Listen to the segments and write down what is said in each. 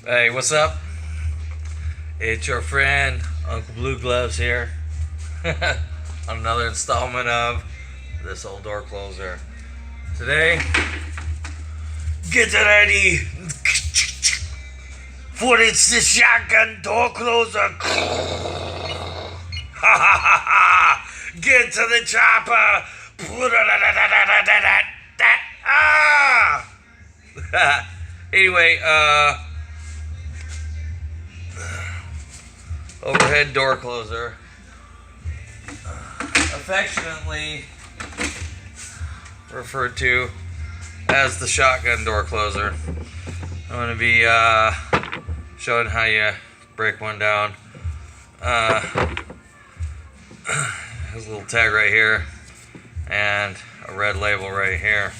Hey, what's up? It's your friend Uncle Blue Gloves here on another installment of this old door closer. Today, get ready for it's the shotgun door closer. Get to the chopper. Anyway, overhead door closer, affectionately referred to as the shotgun door closer. I'm going to be showing how you break one down. There's a little tag right here and a red label right here.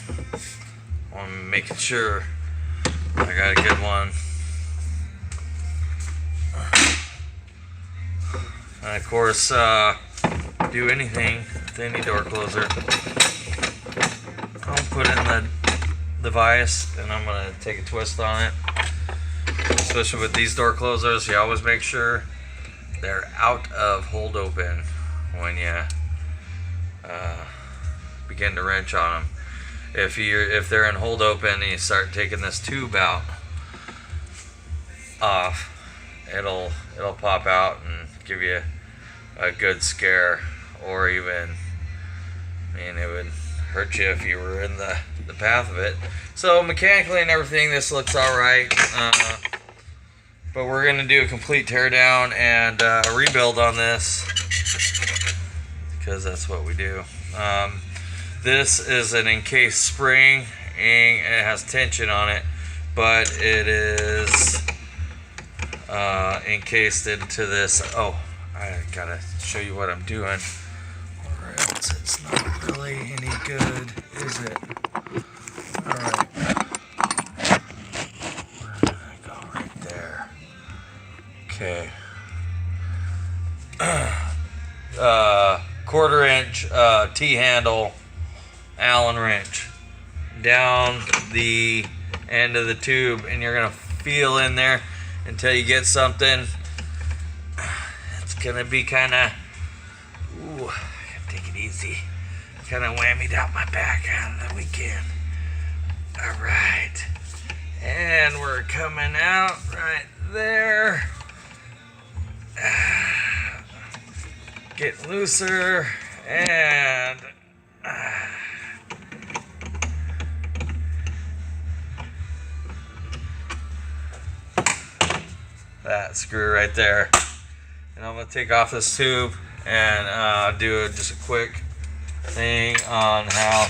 I'm making sure I got a good one. And of course, do anything with any door closer. I'll put in the device and I'm going to take a twist on it. Especially with these door closers, you always make sure they're out of hold open when you begin to wrench on them. If they're in hold open and you start taking this tube out off, it'll pop out and give you a good scare, or even, it would hurt you if you were in the path of it. So mechanically and everything, this looks alright, but we're going to do a complete teardown and a rebuild on this, because that's what we do. This is an encased spring, and it has tension on it, but it is encased into this. Oh, I gotta show you what I'm doing, or else it's not really any good, is it? Alright. Where did I go? Right there. Okay. 1/4 inch T-handle Allen wrench down the end of the tube, and you're gonna feel in there until you get something. It's gonna be kind of, take it easy, kind of whammied out my back on the weekend. All right, and we're coming out right there. Get looser and that screw right there. And I'm going to take off this tube and do just a quick thing on how